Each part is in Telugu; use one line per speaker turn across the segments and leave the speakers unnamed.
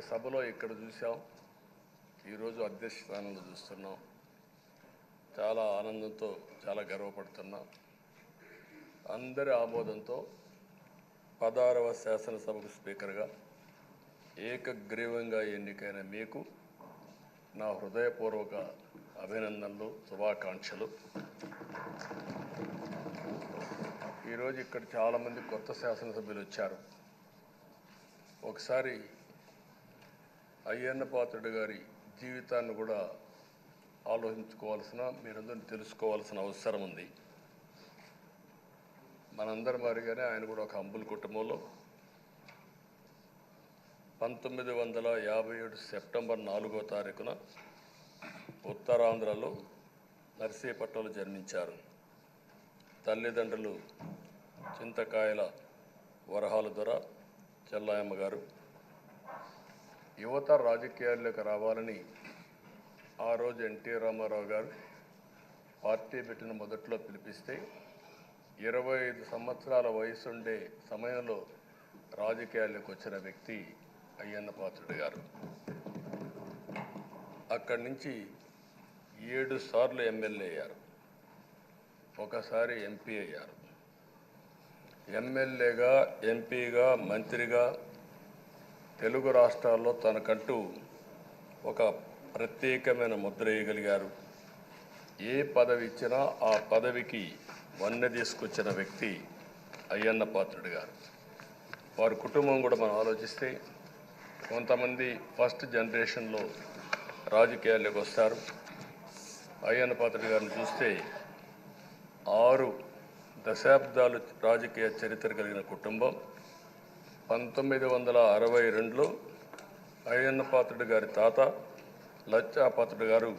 సభలో ఇక్కడ చూసాం, ఈరోజు అధ్యక్ష స్థానంలో చూస్తున్నాం. చాలా ఆనందంతో చాలా గర్వపడుతున్నాం. అందరి ఆమోదంతో 16వ శాసనసభకు స్పీకర్గా ఏకగ్రీవంగా ఎన్నికైన మీకు నా హృదయపూర్వక అభినందనలు, శుభాకాంక్షలు. ఈరోజు ఇక్కడ చాలామంది కొత్త శాసనసభ్యులు వచ్చారు. ఒకసారి అయ్యన్న పాత్రుడు గారి జీవితాన్ని కూడా ఆలోచించుకోవాల్సిన, మీరందరూ తెలుసుకోవాల్సిన అవసరం ఉంది. మనందరి మాదిరిగానే ఆయన కూడా ఒక హంబుల్ కుటుంబంలో 1957 సెప్టెంబర్ 4వ తారీఖున ఉత్తరాంధ్రలో నర్సీపట్నంలో జన్మించారు. తల్లిదండ్రులు చింతకాయల వరహాల దొర చెల్లాయమ్మ గారు. యువత రాజకీయాల్లోకి రావాలని ఆ రోజు ఎన్టీ రామారావు గారు పార్టీ పెట్టిన మొదట్లో పిలిపిస్తే 25 సంవత్సరాల వయసుండే సమయంలో రాజకీయాల్లోకి వచ్చిన వ్యక్తి అయ్యన్న పాత్రుడు గారు. అక్కడి నుంచి 7 సార్లు ఎమ్మెల్యే అయ్యారు, ఒకసారి ఎంపీ అయ్యారు. ఎమ్మెల్యేగా, ఎంపీగా, మంత్రిగా తెలుగు రాష్ట్రాల్లో తనకంటూ ఒక ప్రత్యేకమైన ముద్ర వేయగలిగారు. ఏ పదవి ఇచ్చినా ఆ పదవికి వన్నె తీసుకొచ్చిన వ్యక్తి అయ్యన్న పాత్రుడు గారు. వారి కుటుంబం కూడా మనం ఆలోచిస్తే కొంతమంది ఫస్ట్ జనరేషన్లో రాజకీయాల్లోకి వస్తారు. అయ్యన్న పాత్రుడు గారిని చూస్తే 6 దశాబ్దాలు రాజకీయ చరిత్ర కలిగిన కుటుంబం. 1962లో అయ్యన్న పాత్రుడు గారి తాత లచ్చా పాత్రుడు గారు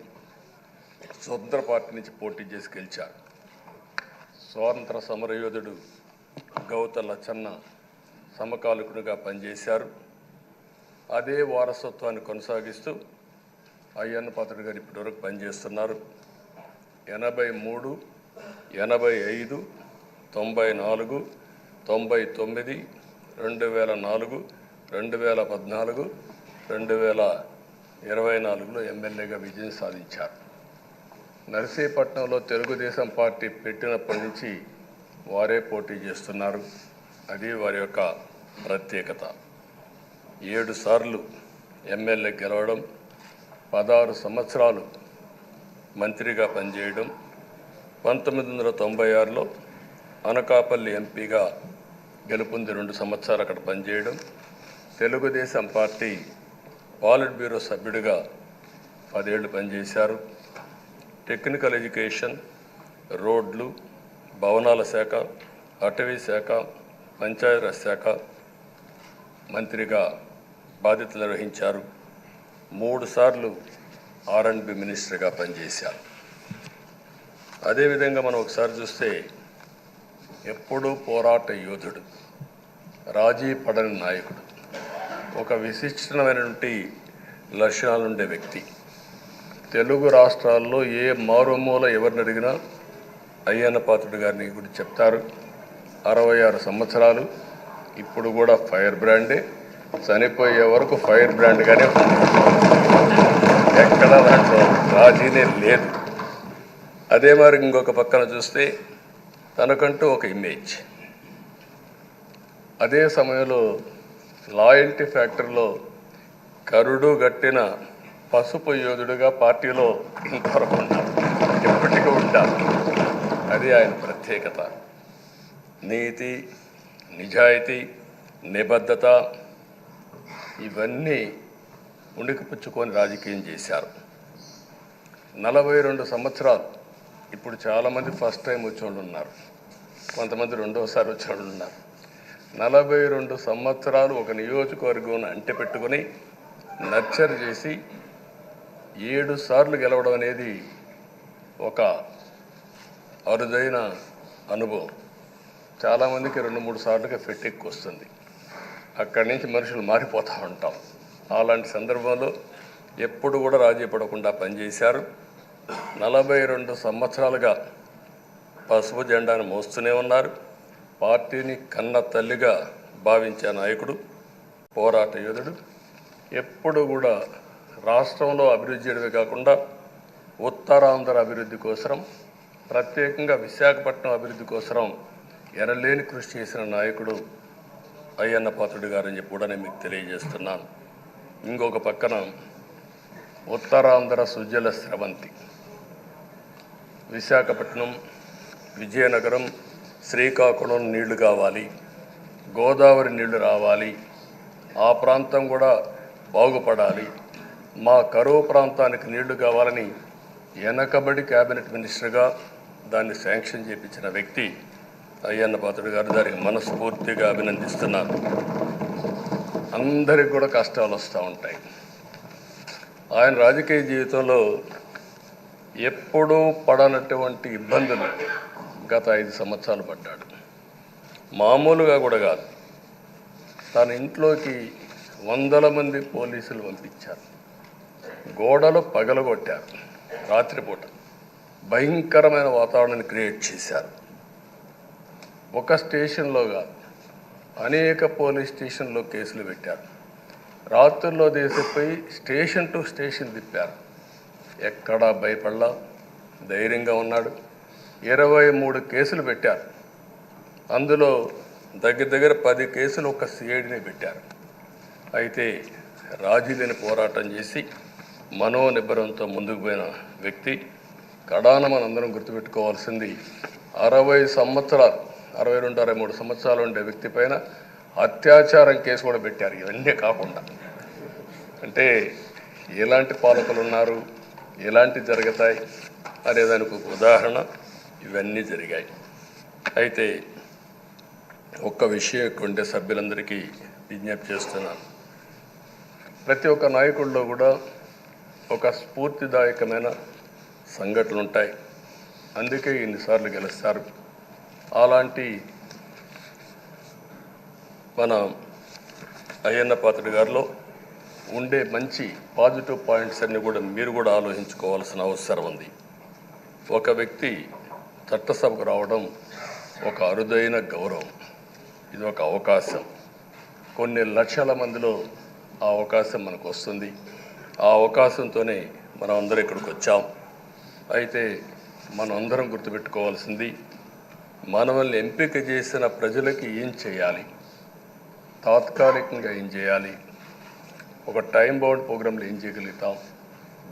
స్వతంత్ర పార్టీ నుంచి పోటీ చేసి గెలిచారు. స్వాతంత్ర సమరయోధుడు గౌత లచ్చన్న సమకాలికునిగా పనిచేశారు. అదే వారసత్వాన్ని కొనసాగిస్తూ అయ్యన్న పాత్రుడు గారు ఇప్పటివరకు పనిచేస్తున్నారు. 83, 85, 94, 99, 2004, 2014, 2024లో ఎమ్మెల్యేగా విజయం సాధించారు. నర్సీపట్నంలో తెలుగుదేశం పార్టీ పెట్టినప్పటి నుంచి వారే పోటీ చేస్తున్నారు. అది వారి యొక్క ప్రత్యేకత. 7 సార్లు ఎమ్మెల్యే గెలవడం, 16 సంవత్సరాలు మంత్రిగా పనిచేయడం, 1996లో అనకాపల్లి ఎంపీగా గెలుపొంది 2 సంవత్సరాలు అక్కడ పనిచేయడం, తెలుగుదేశం పార్టీ పాలిట్ బ్యూరో సభ్యుడిగా 10 ఏళ్ళు పనిచేశారు. టెక్నికల్ ఎడ్యుకేషన్, రోడ్లు, భవనాల శాఖ, అటవీ శాఖ, పంచాయతీరాజ్ శాఖ మంత్రిగా బాధ్యతలు నిర్వహించారు. 3 సార్లు R&B మినిస్టర్గా పనిచేశారు. అదేవిధంగా మనం ఒకసారి చూస్తే ఎప్పుడూ పోరాట యోధుడు, రాజీ పడని నాయకుడు, ఒక విశిష్టమైనటువంటి లక్షణాలుండే వ్యక్తి. తెలుగు రాష్ట్రాల్లో ఏ మారుమూల ఎవరిని అడిగినా అయ్యన్న పాత్రుడు గారిని గురించి చెప్తారు. 66 సంవత్సరాలు, ఇప్పుడు కూడా ఫైర్ బ్రాండే, చనిపోయే వరకు ఫైర్ బ్రాండ్గానే ఎక్కడ దాంట్లో రాజీనే లేదు. అదే మరి ఇంకొక పక్కన చూస్తే తనకంటూ ఒక ఇమేజ్. అదే సమయంలో లాయల్టీ ఫ్యాక్టరీలో కరుడు గట్టిన పసుపు యోధుడుగా పార్టీలో ఇంతవరకు ఉంటారు, ఎప్పటికీ ఉంటారు. అది ఆయన ప్రత్యేకత. నీతి, నిజాయితీ, నిబద్ధత ఇవన్నీ ఉణికిపుచ్చుకొని రాజకీయం చేశారు. 42 సంవత్సరాలు. ఇప్పుడు చాలామంది ఫస్ట్ టైం వచ్చేవాళ్ళు ఉన్నారు, కొంతమంది రెండోసారి వచ్చేవాళ్ళు ఉన్నారు. 42 సంవత్సరాలు ఒక నియోజకవర్గం అంటె పెట్టుకొని నర్చర్ చేసి 7 సార్లు గెలవడం అనేది ఒక అరుదైన అనుభవం. చాలామందికి 2-3 సార్లుగా ఫెట్టెక్కి వస్తుంది. అక్కడి నుంచి మనుషులు మారిపోతూ ఉంటాం. అలాంటి సందర్భంలో ఎప్పుడు కూడా రాజీ పడకుండా పనిచేశారు. 42 సంవత్సరాలుగా పసుపు జెండాను మోస్తూనే ఉన్నారు. పార్టీని కన్న తల్లిగా భావించే నాయకుడు, పోరాట యోధుడు ఎప్పుడు కూడా రాష్ట్రంలో అభివృద్ధి చేయడమే కాకుండా ఉత్తరాంధ్ర అభివృద్ధి కోసం, ప్రత్యేకంగా విశాఖపట్నం అభివృద్ధి కోసం ఎనలేని కృషి చేసిన నాయకుడు అయ్యన్న పాత్రుడు గారని చెప్పి కూడా నేను మీకు తెలియజేస్తున్నాను. ఇంకొక పక్కన ఉత్తరాంధ్ర సుజల స్రవంతి విశాఖపట్నం, విజయనగరం, శ్రీకాకుళం నీళ్లు కావాలి, గోదావరి నీళ్లు రావాలి, ఆ ప్రాంతం కూడా బాగుపడాలి, మా కరువు ప్రాంతానికి నీళ్లు కావాలని వెనకబడి క్యాబినెట్ మినిస్టర్గా దాన్ని శాంక్షన్ చేయించిన వ్యక్తి అయ్యన్న పాత్రుడు గారు. దానికి మనస్ఫూర్తిగా అభినందిస్తున్నాను. అందరికి కూడా కష్టాలు వస్తూ ఉంటాయి. ఆయన రాజకీయ జీవితంలో ఎప్పుడూ పడనటువంటి ఇబ్బందులు గత 5 సంవత్సరాలు పడ్డాడు. మామూలుగా కూడా కాదు, తన ఇంట్లోకి వందల మంది పోలీసులు పంపించారు, గోడలు పగలగొట్టారు, రాత్రిపూట భయంకరమైన వాతావరణాన్ని క్రియేట్ చేశారు. ఒక స్టేషన్లో కాదు, అనేక పోలీస్ స్టేషన్లో కేసులు పెట్టారు. రాత్రుల్లో దేశపోయి స్టేషన్ టు స్టేషన్ తిప్పారు. ఎక్కడా భయపడలా, ధైర్యంగా ఉన్నాడు. 23 కేసులు పెట్టారు. అందులో దగ్గర 10 కేసులు ఒక సిఐడిని పెట్టారు. అయితే రాజీలేని పోరాటం చేసి మనోనిబ్బరంతో ముందుకు పోయిన వ్యక్తి. కడాన మనందరం గుర్తుపెట్టుకోవాల్సింది 60 సంవత్సరాలు, 62, 63 సంవత్సరాలు ఉండే వ్యక్తి పైన అత్యాచారం కేసు కూడా పెట్టారు. ఇవన్నీ కాకుండా అంటే ఎలాంటి పాలకులు ఉన్నారు, ఎలాంటి జరుగుతాయి అనేదానికి ఒక ఉదాహరణ ఇవన్నీ జరిగాయి. అయితే ఒక్క విషయం ఉండే సభ్యులందరికీ విజ్ఞప్తి చేస్తున్నాను. ప్రతి ఒక్క నాయకుల్లో కూడా ఒక స్ఫూర్తిదాయకమైన సంఘటనలు ఉంటాయి. అందుకే ఇన్నిసార్లు గెలుస్తారు. అలాంటి మన అయ్యన్న పాత్రుడు గారిలో ఉండే మంచి పాజిటివ్ పాయింట్స్ అన్నీ కూడా మీరు కూడా ఆలోచించుకోవాల్సిన అవసరం ఉంది. ఒక వ్యక్తి చట్టసభకు రావడం ఒక అరుదైన గౌరవం. ఇది ఒక అవకాశం. కొన్ని లక్షల మందిలో ఆ అవకాశం మనకు వస్తుంది. ఆ అవకాశంతోనే మనం అందరం ఇక్కడికి వచ్చాం. అయితే మనం అందరం గుర్తుపెట్టుకోవాల్సింది, మనల్ని ఎంపిక చేసిన ప్రజలకి ఏం చేయాలి, తాత్కాలికంగా ఏం చేయాలి, ఒక టైం బౌండ్ ప్రోగ్రాంలో ఏం చేయగలుగుతాం,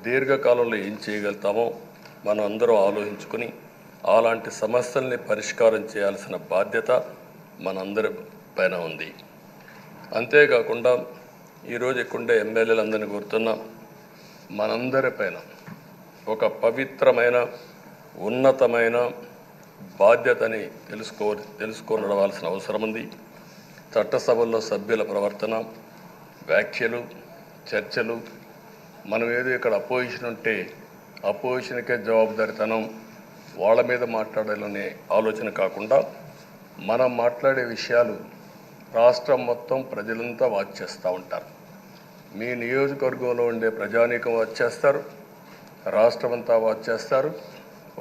దీర్ఘకాలంలో ఏం చేయగలుగుతామో మనం అందరం ఆలోచించుకొని అలాంటి సమస్యల్ని పరిష్కారం చేయాల్సిన బాధ్యత మనందరి పైన ఉంది. అంతేకాకుండా ఈరోజు ఇక్కడుండే ఎమ్మెల్యేలందరినీ కోరుతున్నాం, మనందరి పైన ఒక పవిత్రమైన ఉన్నతమైన బాధ్యతని తెలుసుకొని నడవాల్సిన అవసరం ఉంది. చట్టసభల్లో సభ్యుల ప్రవర్తన, వ్యాఖ్యలు, చర్చలు, మనం ఏదో ఇక్కడ అపోజిషన్ ఉంటే అపోజిషన్కే జవాబుదారితనం, వాళ్ళ మీద మాట్లాడాలనే ఆలోచన కాకుండా మనం మాట్లాడే విషయాలు రాష్ట్రం మొత్తం ప్రజలంతా వాచ్ చేస్తూ ఉంటారు. మీ నియోజకవర్గంలో ఉండే ప్రజానీకం వాచ్ చేస్తారు, రాష్ట్రమంతా వాచ్ చేస్తారు.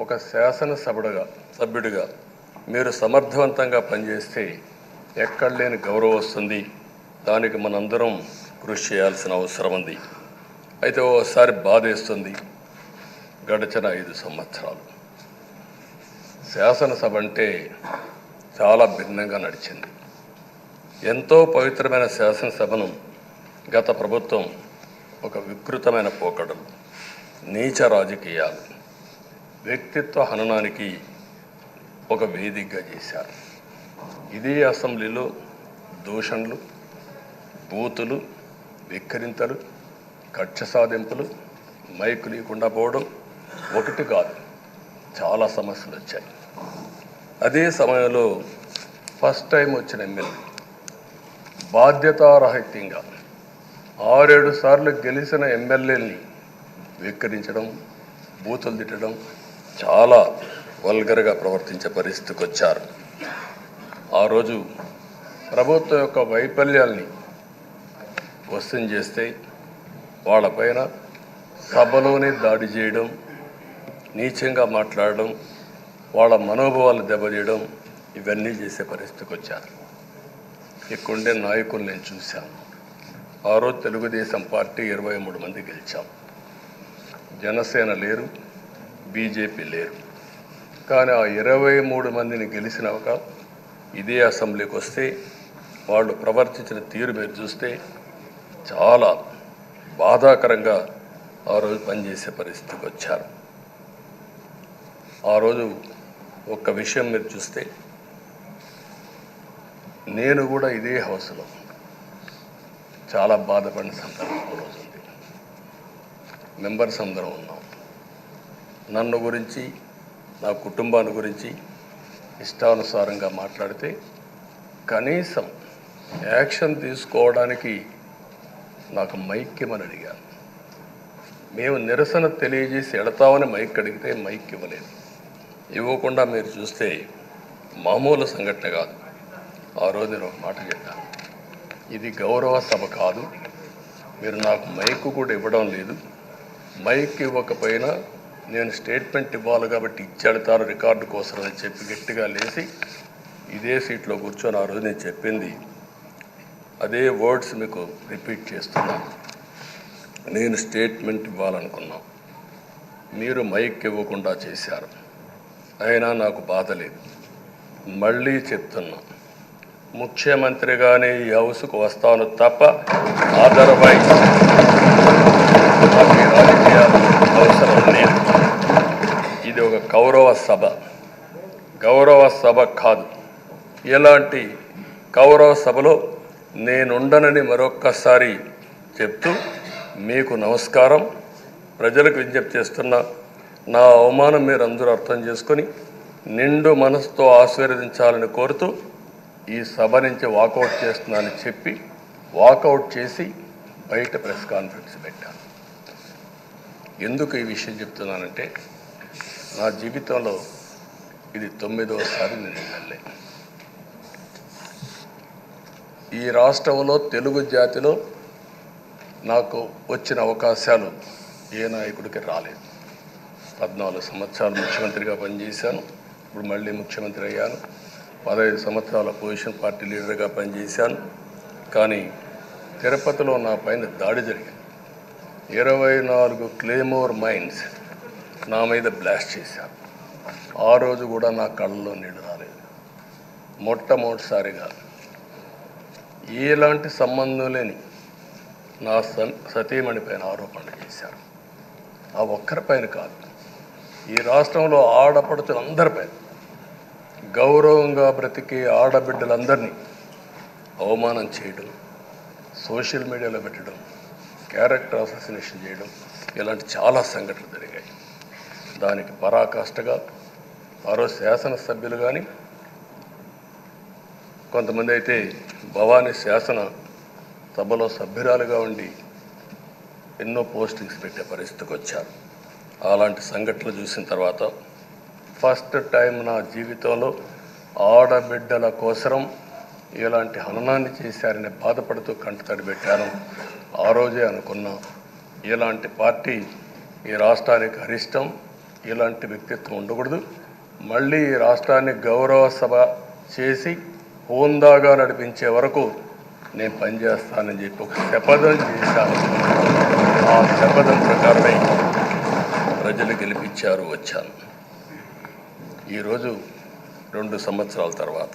ఒక సభ్యుడిగా మీరు సమర్థవంతంగా పనిచేస్తే ఎక్కడ లేని గౌరవం వస్తుంది. దానికి మనందరం కృషి చేయాల్సిన అవసరం ఉంది. అయితే ఓసారి బాధేస్తుంది, గడిచిన 5 సంవత్సరాలు శాసనసభ అంటే చాలా భిన్నంగా నడిచింది. ఎంతో పవిత్రమైన శాసనసభను గత ప్రభుత్వం ఒక వికృతమైన పోకడలు, నీచ రాజకీయాలు, వ్యక్తిత్వ హననానికి ఒక వేదికగా చేశారు. ఇదే అసెంబ్లీలో దూషణలు, బూతులు, వెక్కిరింతలు, కక్ష సాధింపులు, మైకు లేకుండా పోవడం ఒకటి కాదు, చాలా సమస్యలు వచ్చాయి. అదే సమయంలో ఫస్ట్ టైం వచ్చిన ఎమ్మెల్యే బాధ్యతారాహిత్యంగా 6-7 సార్లు గెలిచిన ఎమ్మెల్యేని వెక్కిరించడం, బూతులు తిట్టడం, చాలా వల్గర్గా ప్రవర్తించే పరిస్థితికి వచ్చారు. ఆ రోజు ప్రభుత్వం యొక్క వైఫల్యాల్ని క్వశ్చన్ చేస్తే వాళ్ళపైన సభలోనే దాడి చేయడం, నీచంగా మాట్లాడడం, వాళ్ళ మనోభావాలు దెబ్బతీయడం, ఇవన్నీ చేసే పరిస్థితికి వచ్చారు. ఇక్కడుండే నాయకులు నేను చూశాను. ఆ రోజు తెలుగుదేశం పార్టీ 23 మంది గెలిచాం. జనసేన లేరు, బీజేపీ లేరు. కానీ ఆ 23 మందిని గెలిచినాక ఇదే అసెంబ్లీకి వస్తే వాళ్ళు ప్రవర్తించిన తీరు మీరు చూస్తే చాలా బాధాకరంగా ఆ రోజు పనిచేసే పరిస్థితికి వచ్చారు. ఆ రోజు ఒక్క విషయం మీరు చూస్తే నేను కూడా ఇదే హౌస్లో చాలా బాధపడిన సందర్భం రోజు ఉంది. మెంబర్స్ అందరం ఉన్నాం. నన్ను గురించి నా కుటుంబాన్ని గురించి ఇష్టానుసారంగా మాట్లాడితే కనీసం యాక్షన్ తీసుకోవడానికి నాకు మైక్ ఇవ్వమని అడిగాను. మేము నిరసన తెలియజేసి ఎడతామని మైక్ అడిగితే మైక్ ఇవ్వలేదు. ఇవ్వకుండా మీరు చూస్తే మామూలు సంఘటన కాదు. ఆ రోజు నేను ఒక మాట చెప్పాను, ఇది గౌరవ సభ కాదు, మీరు నాకు మైక్ కూడా ఇవ్వడం లేదు, మైక్ ఇవ్వకపోయినా నేను స్టేట్మెంట్ ఇవ్వాలి కాబట్టి ఇచ్చేడతారు రికార్డు కోసం అని చెప్పి గట్టిగా లేచి ఇదే సీట్లో కూర్చొని ఆ రోజు నేను చెప్పింది అదే వర్డ్స్ మీకు రిపీట్ చేస్తున్నాను. నేను స్టేట్మెంట్ ఇవ్వాలనుకున్నాం, మీరు మైక్ ఇవ్వకుండా చేశారు. అయినా నాకు బాధ లేదు. మళ్ళీ చెప్తున్నా, ముఖ్యమంత్రిగానే ఈ హౌస్కు వస్తాను తప్ప అదర్వైజ్ నాకు రాజకీయాలు అవసరం లేదు. ఇది ఒక గౌరవ సభ కాదు. ఇలాంటి గౌరవ సభలో నేనుండనని మరొక్కసారి చెప్తూ మీకు నమస్కారం. ప్రజలకు విజ్ఞప్తి చేస్తున్నా, నా అవమానం మీరు అందరూ అర్థం చేసుకొని నిండు మనసుతో ఆశీర్వదించాలని కోరుతూ ఈ సభ నుంచి వాకౌట్ చేస్తున్నానని చెప్పి వాకౌట్ చేసి బయట ప్రెస్ కాన్ఫరెన్స్ పెట్టాను. ఎందుకు ఈ విషయం చెప్తున్నానంటే నా జీవితంలో ఇది 9వసారి నేను వెళ్ళే. ఈ రాష్ట్రంలో తెలుగు జాతిలో నాకు వచ్చిన అవకాశాలు ఏ నాయకుడికి రాలేదు. 14 సంవత్సరాలు ముఖ్యమంత్రిగా పనిచేశాను. ఇప్పుడు మళ్ళీ ముఖ్యమంత్రి అయ్యాను. 15 సంవత్సరాల అపోజిషన్ పార్టీ లీడర్గా పనిచేశాను. కానీ తిరుపతిలో నా పైన దాడి జరిగింది. 24 క్లేమోర్ మైన్స్ నా మీద బ్లాస్ట్ చేశారు. ఆ రోజు కూడా నా కళ్ళలో నీళ్ళు రాలేదు. మొట్టమొదటిసారిగా ఎలాంటి సంబంధం లేని నా సతీమణి పైన ఆరోపణలు చేశారు. ఆ ఒక్కరిపైన కాదు, ఈ రాష్ట్రంలో ఆడపడుచులందరిపైన, గౌరవంగా బ్రతికే ఆడబిడ్డలందరినీ అవమానం చేయడం, సోషల్ మీడియాలో పెట్టడం, క్యారెక్టర్ అసాసినేషన్ చేయడం, ఇలాంటి చాలా సంఘటనలు జరిగాయి. దానికి పరాకాష్ఠగా ఆ రోజు శాసనసభ్యులు కానీ కొంతమంది అయితే భవానీ శాసన సభలో సభ్యురాలుగా ఉండి ఎన్నో పోస్టింగ్స్ పెట్టే పరిస్థితికి వచ్చారు. అలాంటి సంఘటనలు చూసిన తర్వాత ఫస్ట్ టైం నా జీవితంలో ఆడబిడ్డల కోసరం ఇలాంటి హననాన్ని చేశారని బాధపడుతూ కంటతడి పెట్టాను. ఆ రోజే అనుకున్నా, ఇలాంటి పార్టీ ఈ రాష్ట్రానికి అరిష్టం, ఇలాంటి వ్యక్తిత్వం ఉండకూడదు. మళ్ళీ ఈ రాష్ట్రాన్ని గౌరవ సభ చేసి హోందాగా నడిపించే వరకు నేను పనిచేస్తానని చెప్పి ఒక శపథం చేశాను. ఆ శపథం ప్రకారమే ప్రజలు గెలిపించారు, వచ్చాను. ఈరోజు 2 సంవత్సరాల తర్వాత,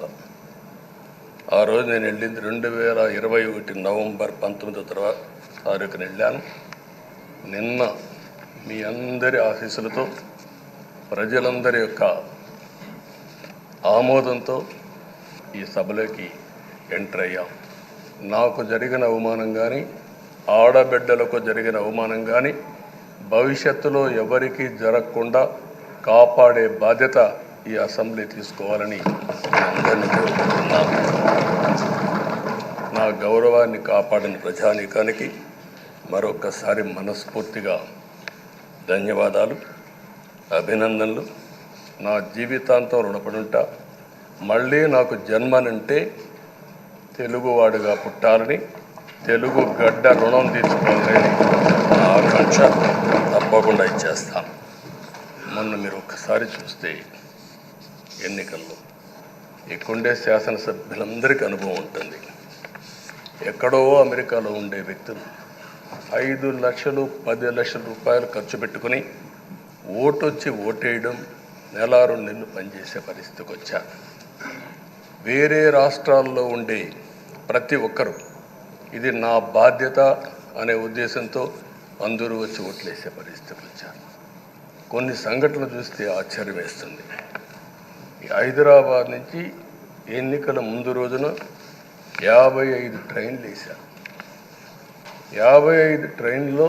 ఆ రోజు నేను వెళ్ళింది 2021 నవంబర్ 19వ తారీఖున వెళ్ళాను. నిన్న మీ అందరి ఆశీస్సులతో, ప్రజలందరి యొక్క ఆమోదంతో ఈ సభలోకి ఎంటర్ అయ్యాం. నాకు జరిగిన అవమానం కానీ, ఆడబిడ్డలకు జరిగిన అవమానం కానీ భవిష్యత్తులో ఎవరికీ జరగకుండా కాపాడే బాధ్యత ఈ అసెంబ్లీ తీసుకోవాలని అందరినీ కోరుకుంటున్నాను. నా గౌరవాన్ని కాపాడిన ప్రజానీకానికి మరొకసారి మనస్ఫూర్తిగా ధన్యవాదాలు, అభినందనలు. నా జీవితాంతం రుణపడి ఉంటా. మళ్ళీ నాకు జన్మనంటే తెలుగువాడుగా పుట్టాలని, తెలుగు గడ్డ రుణం తీర్చుకోవాలని నా ఆకాంక్ష. తప్పకుండా ఇచ్చేస్తాను. మొన్న మీరు ఒక్కసారి చూస్తే ఎన్నికల్లో ఇక్కడుండే శాసనసభ్యులందరికీ అనుభవం ఉంటుంది. ఎక్కడో అమెరికాలో ఉండే వ్యక్తులు 5 లక్షలు 10 లక్షల రూపాయలు ఖర్చు పెట్టుకుని ఓటొచ్చి ఓటేయడం, నెల 2 నెలలు పనిచేసే పరిస్థితికి వచ్చారు. వేరే రాష్ట్రాల్లో ఉండే ప్రతి ఒక్కరూ ఇది నా బాధ్యత అనే ఉద్దేశంతో అందరూ వచ్చి ఓట్లేసే పరిస్థితికి వచ్చారు. కొన్ని సంఘటనలు చూస్తే ఆశ్చర్యం వేస్తుంది. హైదరాబాద్ నుంచి ఎన్నికల ముందు రోజున 55 ట్రైన్లు వేశారు. 55 ట్రైన్లో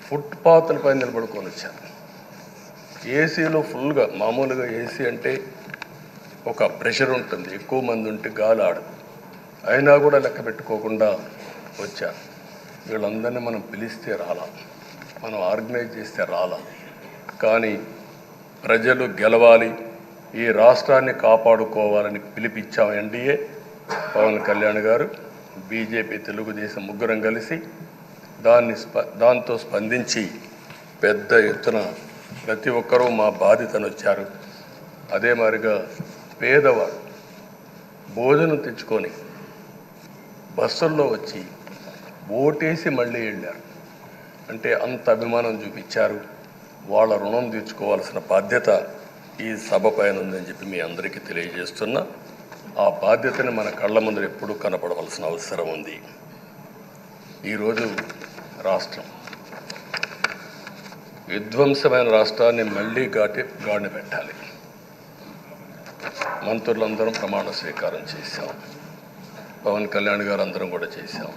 ఫుట్పాత్లపై నిలబడుకొని వచ్చారు. ఏసీలో ఫుల్గా, మామూలుగా ఏసీ అంటే ఒక ప్రెషర్ ఉంటుంది, ఎక్కువ మంది ఉంటే గాలి ఆడదు. అయినా కూడా లెక్క పెట్టుకోకుండా వచ్చారు. వీళ్ళందరినీ మనం పిలిస్తే రాలా, మనం ఆర్గనైజ్ చేస్తే రాలా. కానీ ప్రజలు గెలవాలి, ఈ రాష్ట్రాన్ని కాపాడుకోవాలని పిలిపించాం. ఎన్డీఏ, పవన్ కళ్యాణ్ గారు, బీజేపీ, తెలుగుదేశం ముగ్గురం కలిసి దాంతో స్పందించి పెద్ద ఎత్తున ప్రతి ఒక్కరూ మా బాధ్యతను వచ్చారు. అదే మాదిరిగా పేదవాడు భోజనం తెచ్చుకొని బస్సుల్లో వచ్చి ఓటేసి మళ్ళీ వెళ్ళారు. అంటే అంత అభిమానం చూపించారు. వాళ్ళ రుణం తీర్చుకోవాల్సిన బాధ్యత ఈ సభ పైన ఉందని చెప్పి మీ అందరికీ తెలియజేస్తున్నా. ఆ బాధ్యతని మన కళ్ళ ముందు ఎప్పుడూ కనపడవలసిన అవసరం ఉంది. ఈరోజు రాష్ట్రం విధ్వంసమైన రాష్ట్రాన్ని మళ్ళీ గాడిన పెట్టాలి. మంత్రులందరం ప్రమాణ స్వీకారం చేశాం, పవన్ కళ్యాణ్ గారు అందరం కూడా చేశాం.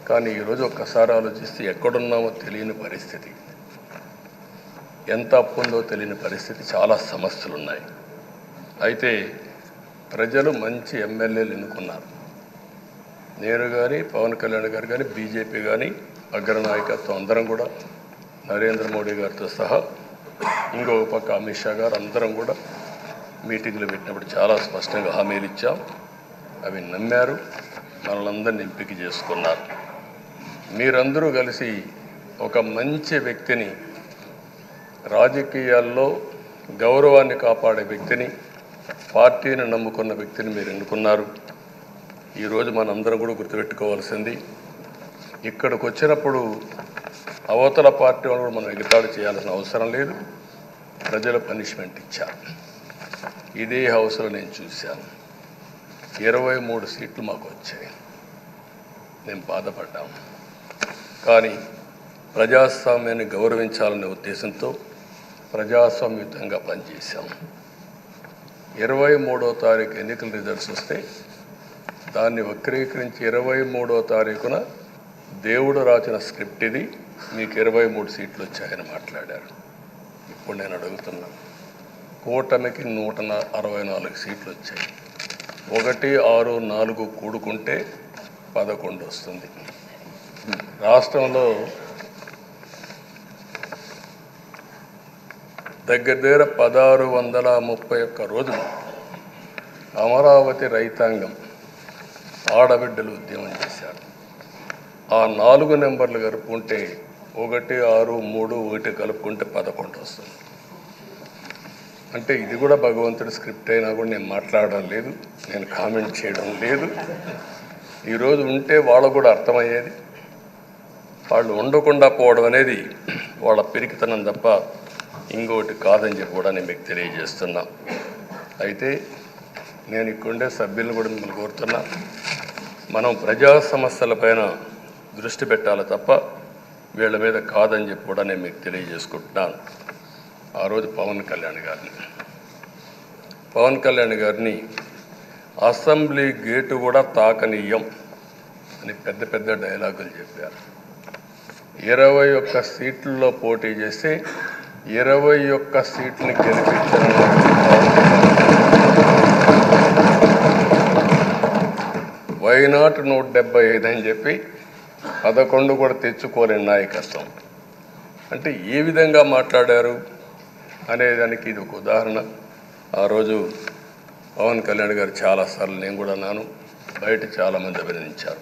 కానీ ఈరోజు ఒక్కసారి ఆలోచిస్తే ఎక్కడున్నామో తెలియని పరిస్థితి, ఎంత అప్పు ఉందో తెలియని పరిస్థితి, చాలా సమస్యలు ఉన్నాయి. అయితే ప్రజలు మంచి ఎమ్మెల్యేలు ఎన్నుకున్నారు. నేను కానీ, పవన్ కళ్యాణ్ గారు కానీ, బీజేపీ కానీ, అగ్రనాయకత్వం అందరం కూడా, నరేంద్ర మోడీ గారితో సహా ఇంకొక పక్క అమిత్ షా గారు అందరం కూడా మీటింగ్లు పెట్టినప్పుడు చాలా స్పష్టంగా హామీలు ఇచ్చాం. అవి నమ్మారు, మనలందరినీ ఎంపిక చేసుకున్నారు. మీరందరూ కలిసి ఒక మంచి వ్యక్తిని, రాజకీయాల్లో గౌరవాన్ని కాపాడే వ్యక్తిని, పార్టీని నమ్ముకున్న వ్యక్తిని మీరు ఎన్నుకున్నారు. ఈరోజు మనందరం కూడా గుర్తుపెట్టుకోవాల్సింది, ఇక్కడికి వచ్చినప్పుడు అవతల పార్టీ వాళ్ళు మనం ఎగతాళి చేయాల్సిన అవసరం లేదు. ప్రజలు పనిష్మెంట్ ఇచ్చారు. ఇదే హౌస్లో నేను చూశాను. 23 సీట్లు మాకు వచ్చాయి. నేను బాధపడ్డాం. కానీ ప్రజాస్వామ్యాన్ని గౌరవించాలనే ఉద్దేశంతో ప్రజాస్వామ్యుతంగా పనిచేశాం. 23వ తారీఖు ఎన్నికల రిజల్ట్స్ వస్తే దాన్ని వక్రీకరించి 23వ తారీఖున దేవుడు రాసిన స్క్రిప్ట్ ఇది, మీకు 23 సీట్లు వచ్చాయని మాట్లాడారు. ఇప్పుడు నేను అడుగుతున్నాను, కూటమికి 164 సీట్లు వచ్చాయి. 1, 6, 4 కూడుకుంటే 11 వస్తుంది. రాష్ట్రంలో దగ్గర 1631 రోజులు అమరావతి రైతాంగం ఆడబిడ్డలు ఉద్యమం చేశారు. ఆ 4 నెంబర్లు కలుపుకుంటే 1, 6, 3, 1 కలుపుకుంటే 11 వస్తుంది. అంటే ఇది కూడా భగవంతుడి స్క్రిప్ట్ అయినా కూడా నేను మాట్లాడడం లేదు, నేను కామెంట్ చేయడం లేదు. ఈరోజు ఉంటే వాళ్ళకు కూడా అర్థమయ్యేది. వాళ్ళు ఉండకుండా పోవడం అనేది వాళ్ళ పిరికితనం తప్ప ఇంకోటి కాదని చెప్పి కూడా నేను మీకు తెలియజేస్తున్నా. అయితే నేను ఇక్కడుండే సభ్యులను కూడా మిమ్మల్ని కోరుతున్నా, మనం ప్రజా సమస్యలపైన దృష్టి పెట్టాలి తప్ప వీళ్ళ మీద కాదని చెప్పి కూడా నేను మీకు తెలియజేసుకుంటున్నాను. ఆ రోజు పవన్ కళ్యాణ్ గారిని అసెంబ్లీ గేటు కూడా తాకనీయం అని పెద్ద పెద్ద డైలాగులు చెప్పారు. 21 సీట్లలో పోటీ చేస్తే 21 సీట్ని గెలిపించిన వైనాట్ 175 అని చెప్పి 11 కూడా తెచ్చుకోలేని నాయకత్వం. అంటే ఏ విధంగా మాట్లాడారు అనేదానికి ఇది ఒక ఉదాహరణ. ఆ రోజు పవన్ కళ్యాణ్ గారు చాలాసార్లు, నేను కూడా అన్నాను, బయట చాలామంది అభినందించారు.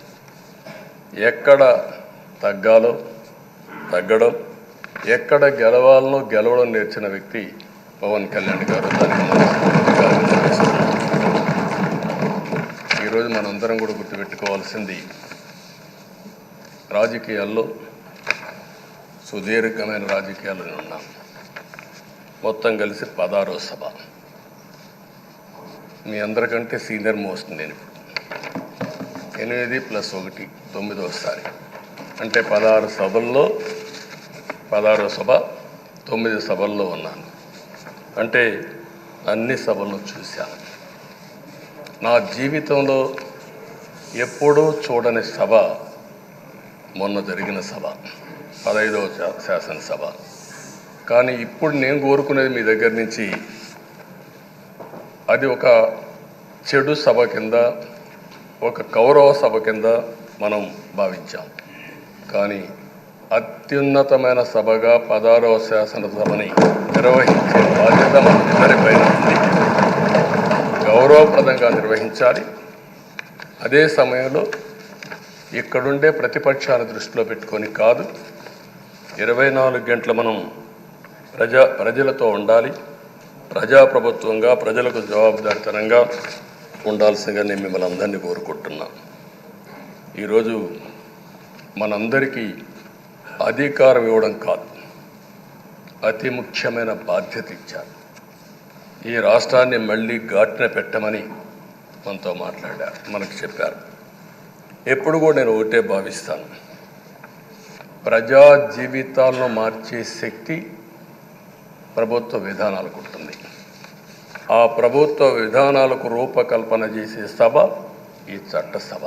ఎక్కడ తగ్గాలో తగ్గడం, ఎక్కడ గెలవాలనో గెలవడం నేర్చిన వ్యక్తి పవన్ కళ్యాణ్ గారు. దానికి ఈరోజు మనందరం కూడా గుర్తుపెట్టుకోవాల్సింది, రాజకీయాల్లో సుదీర్ఘమైన రాజకీయాల్లో ఉన్నాం. మొత్తం కలిసి 16వ సభ. మీ అందరికంటే సీనియర్ మోస్ట్ నేను. 8 + 1 9వసారి, అంటే 16 సభల్లో 16వ సభ, 9 సభల్లో ఉన్నాను. అంటే అన్ని సభలను చూశాను. నా జీవితంలో ఎప్పుడూ చూడని సభ మొన్న జరిగిన సభ, 15వ శాసనసభ. కానీ ఇప్పుడు నేను కోరుకునేది మీ దగ్గర నుంచి, అది ఒక చెడు సభ కింద, ఒక కౌరవ సభ కింద మనం భావించాం. కానీ అత్యున్నతమైన సభగా 16వ శాసనసభని నిర్వహించే బాధ్యత మనందరిపైన ఉంది. గౌరవప్రదంగా నిర్వహించాలి. అదే సమయంలో ఇక్కడుండే ప్రతిపక్షాల దృష్టిలో పెట్టుకొని కాదు, 24 గంటలు మనం ప్రజలతో ఉండాలి. ప్రజాప్రభుత్వంగా, ప్రజలకు జవాబుదారితనంగా ఉండాల్సిందిగా నేను మిమ్మల్ని అందరినీ కోరుకుంటున్నాను. ఈరోజు మనందరికీ అధికారం ఇవ్వడం కాదు, అతి ముఖ్యమైన బాధ్యత ఇచ్చారు. ఈ రాష్ట్రాన్ని మళ్ళీ ఘాటున పెట్టమని మనతో మాట్లాడారు, మనకు చెప్పారు. ఎప్పుడు కూడా నేను ఒకటే భావిస్తాను, ప్రజా జీవితాలను మార్చే శక్తి ప్రభుత్వ విధానాలకు ఉంటుంది. ఆ ప్రభుత్వ విధానాలకు రూపకల్పన చేసే సభ ఈ చట్టసభ.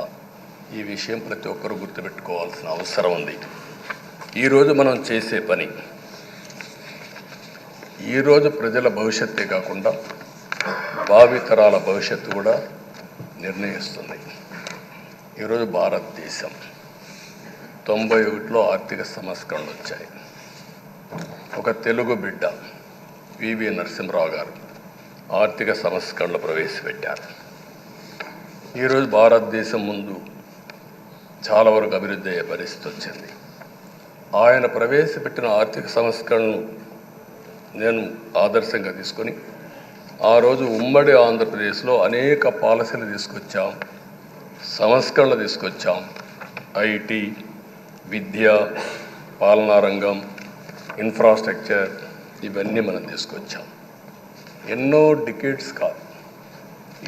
ఈ విషయం ప్రతి ఒక్కరూ గుర్తుపెట్టుకోవాల్సిన అవసరం ఉంది. ఈరోజు మనం చేసే పని, ఈరోజు ప్రజల భవిష్యత్తే కాకుండా భావితరాల భవిష్యత్తు కూడా నిర్ణయిస్తుంది. ఈరోజు భారతదేశం 91లో ఆర్థిక సంస్కరణలు వచ్చాయి. ఒక తెలుగు బిడ్డ పివి నరసింహరావు గారు ఆర్థిక సంస్కరణలు ప్రవేశపెట్టారు. ఈరోజు భారతదేశం ముందు చాలా వరకు అభివృద్ధి అయ్యే పరిస్థితి వచ్చింది. ఆయన ప్రవేశపెట్టిన ఆర్థిక సంస్కరణను నేను ఆదర్శంగా తీసుకొని ఆ రోజు ఉమ్మడి ఆంధ్రప్రదేశ్లో అనేక పాలసీలు తీసుకొచ్చాం, సంస్కరణలు తీసుకొచ్చాం. ఐటీ, విద్య, పాలనా రంగం, ఇన్ఫ్రాస్ట్రక్చర్, ఇవన్నీ మనం తీసుకొచ్చాం. ఎన్నో డికేడ్స్ కాదు,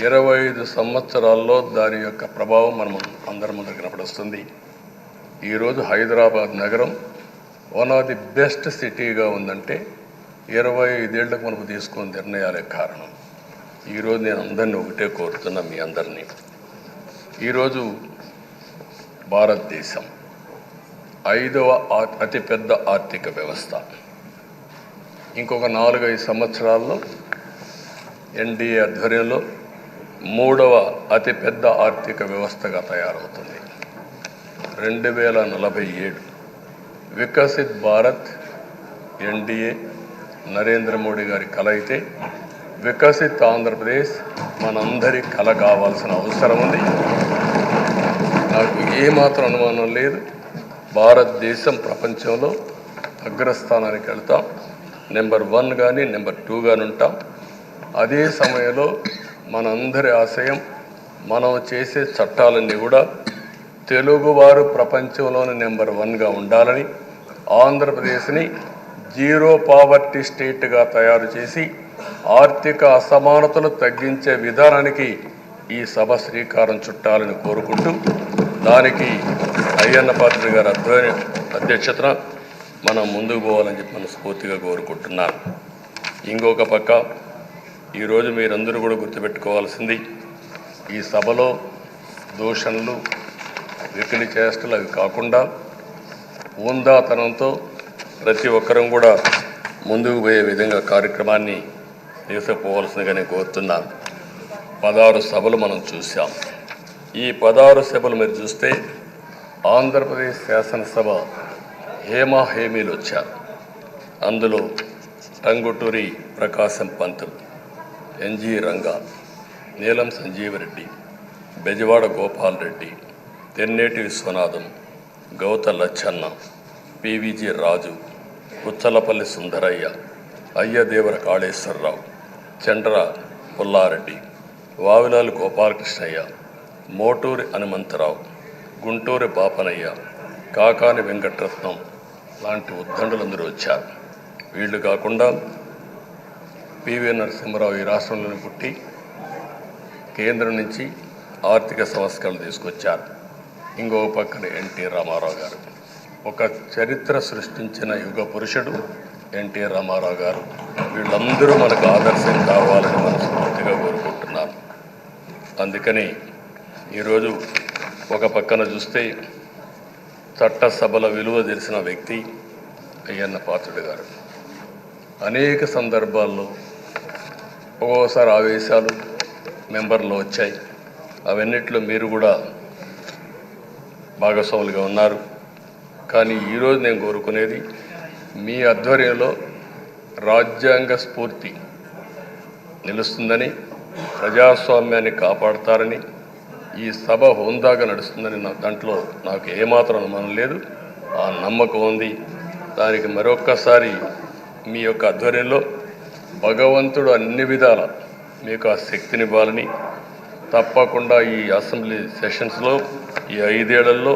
25 సంవత్సరాల్లో దాని యొక్క ప్రభావం మనం అందరి ముందు కనపడుస్తుంది. ఈరోజు హైదరాబాద్ నగరం వన్ ఆఫ్ ది బెస్ట్ సిటీగా ఉందంటే 25 ఏళ్లకు మనకు తీసుకున్న నిర్ణయాలే కారణం. ఈరోజు నేను అందరినీ ఒకటే కోరుతున్నా, మీ అందరినీ, ఈరోజు భారతదేశం 5వ అతిపెద్ద ఆర్థిక వ్యవస్థ. ఇంకొక 4-5 సంవత్సరాల్లో ఎన్డీఏ ఆధ్వర్యంలో 3వ అతిపెద్ద ఆర్థిక వ్యవస్థగా తయారవుతుంది. 2047 వికసిత్ భారత్ ఎన్డీఏ నరేంద్ర మోడీ గారి కల అయితే, వికసిత్ ఆంధ్రప్రదేశ్ మనందరి కల కావాల్సిన అవసరం ఉంది. నాకు ఏమాత్రం అనుమానం లేదు, భారతదేశం ప్రపంచంలో అగ్రస్థానానికి వెళ్తాం. నెంబర్ 1 కానీ నెంబర్ 2 కానీ ఉంటాం. అదే సమయంలో మనందరి ఆశయం, మనం చేసే చట్టాలన్నీ కూడా తెలుగువారు ప్రపంచంలోని నెంబర్ 1గా ఉండాలని, ఆంధ్రప్రదేశ్ని జీరో పావర్టీ స్టేట్గా తయారు చేసి ఆర్థిక అసమానతలు తగ్గించే విధానానికి ఈ సభ శ్రీకారం చుట్టాలని కోరుకుంటూ, దానికి అయ్యన్న పాత్రుడు గారి అధ్యక్షతన మనం ముందుకు పోవాలని చెప్పి మనస్ఫూర్తిగా కోరుకుంటున్నాను. ఇంకొక పక్క ఈరోజు మీరందరూ కూడా గుర్తుపెట్టుకోవాల్సింది, ఈ సభలో దూషణలు, వెకిలి చేష్టలు అవి కాకుండా ఉందాతనంతో ప్రతి ఒక్కరం కూడా ముందుకు పోయే విధంగా కార్యక్రమాన్ని తీసుకుపోవాల్సిందిగా నేను కోరుతున్నాను. 16 సభలు మనం చూసాం. ఈ 16 సభలు మీరు చూస్తే ఆంధ్రప్రదేశ్ శాసనసభ హేమీలు వచ్చారు. అందులో టంగుటూరి ప్రకాశం పంతులు, ఎన్జి రంగా, నీలం సంజీవరెడ్డి, బెజవాడ గోపాల్ రెడ్డి, తెన్నేటి విశ్వనాథం, గౌత లచ్చన్న, పివిజి రాజు, పుచ్చలపల్లి సుందరయ్య, అయ్యదేవర కాళేశ్వరరావు, చండ్ర పుల్లారెడ్డి, వావిలాలు గోపాలకృష్ణయ్య, మోటూరి హనుమంతరావు, గుంటూరి బాపనయ్య, కాకాని వెంకటరత్నం లాంటి ఉద్దండులందరూ వచ్చారు. వీళ్ళు కాకుండా పివి నరసింహారావు ఈ రాష్ట్రంలోనే పుట్టి కేంద్రం నుంచి ఆర్థిక సంస్కరణలు తీసుకొచ్చారు. ఇంకో పక్కన ఎన్టీ రామారావు గారు, ఒక చరిత్ర సృష్టించిన యుగ పురుషుడు ఎన్టీ రామారావు గారు. వీళ్ళందరూ మనకు ఆదర్శం కావాలని మనస్ఫూర్తిగా కోరుకుంటున్నాను. అందుకని ఈరోజు ఒక పక్కన చూస్తే చట్టసభల విలువ తెలిసిన వ్యక్తి అయ్యన్న పాత్రుడు గారు. అనేక సందర్భాల్లో ఒక్కోసారి ఆవేశాలు మెంబర్లో వచ్చాయి. అవన్నిట్లో మీరు కూడా భాగస్వాములుగా ఉన్నారు. కానీ ఈరోజు నేను కోరుకునేది మీ ఆధ్వర్యంలో రాజ్యాంగ స్ఫూర్తి నిలుస్తుందని, ప్రజాస్వామ్యాన్ని కాపాడుతారని, ఈ సభ హోందాగా నడుస్తుందని దాంట్లో నాకు ఏమాత్రం అనుమానం లేదు. ఆ నమ్మకం ఉంది. దానికి మరొక్కసారి మీ యొక్క ఆధ్వర్యంలో భగవంతుడు అన్ని విధాల మీకు ఆ శక్తినివ్వాలని, తప్పకుండా ఈ అసెంబ్లీ సెషన్స్లో ఈ 5 ఏళ్లలో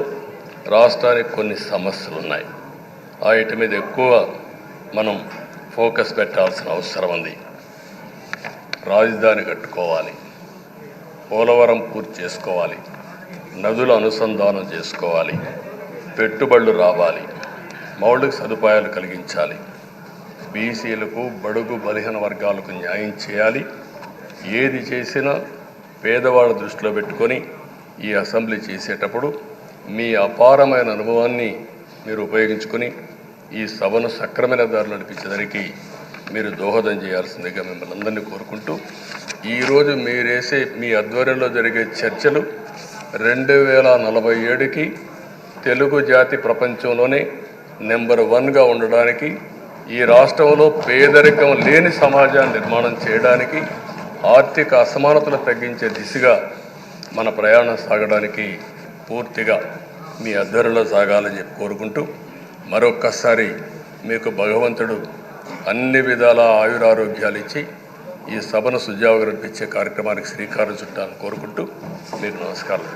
రాష్ట్రానికి కొన్ని సమస్యలు ఉన్నాయి. వాటి మీద ఎక్కువ మనం ఫోకస్ పెట్టాల్సిన అవసరం ఉంది. రాజధాని కట్టుకోవాలి, పోలవరం పూర్తి చేసుకోవాలి, నదుల అనుసంధానం చేసుకోవాలి, పెట్టుబడులు రావాలి, మౌలిక సదుపాయాలు కలిగించాలి, బీసీలకు, బడుగు బలహీన వర్గాలకు న్యాయం చేయాలి. ఏది చేసినా పేదవాళ్ళ దృష్టిలో పెట్టుకొని ఈ అసెంబ్లీ చేసేటప్పుడు మీ అపారమైన అనుభవాన్ని మీరు ఉపయోగించుకొని ఈ సభను సక్రమైన దారి నడిపించేదానికి మీరు దోహదం చేయాల్సిందిగా మిమ్మల్ని అందరినీ కోరుకుంటూ, ఈరోజు మీరేసే మీ ఆధ్వర్యంలో జరిగే చర్చలు 2047కి తెలుగు జాతి ప్రపంచంలోనే నెంబర్ 1గా ఉండడానికి, ఈ రాష్ట్రంలో పేదరికం లేని సమాజాన్ని నిర్మాణం చేయడానికి, ఆర్థిక అసమానతలు తగ్గించే దిశగా మన ప్రయాణం సాగడానికి పూర్తిగా మీ ఆధ్వర్యంలో సాగాలని చెప్పి కోరుకుంటూ, మరొక్కసారి మీకు భగవంతుడు అన్ని విధాల ఆయురారోగ్యాలు ఇచ్చి ఈ సభను సుజావుగా నడిపించే కార్యక్రమానికి శ్రీకారం చుట్టాలని కోరుకుంటూ మీకు నమస్కారం.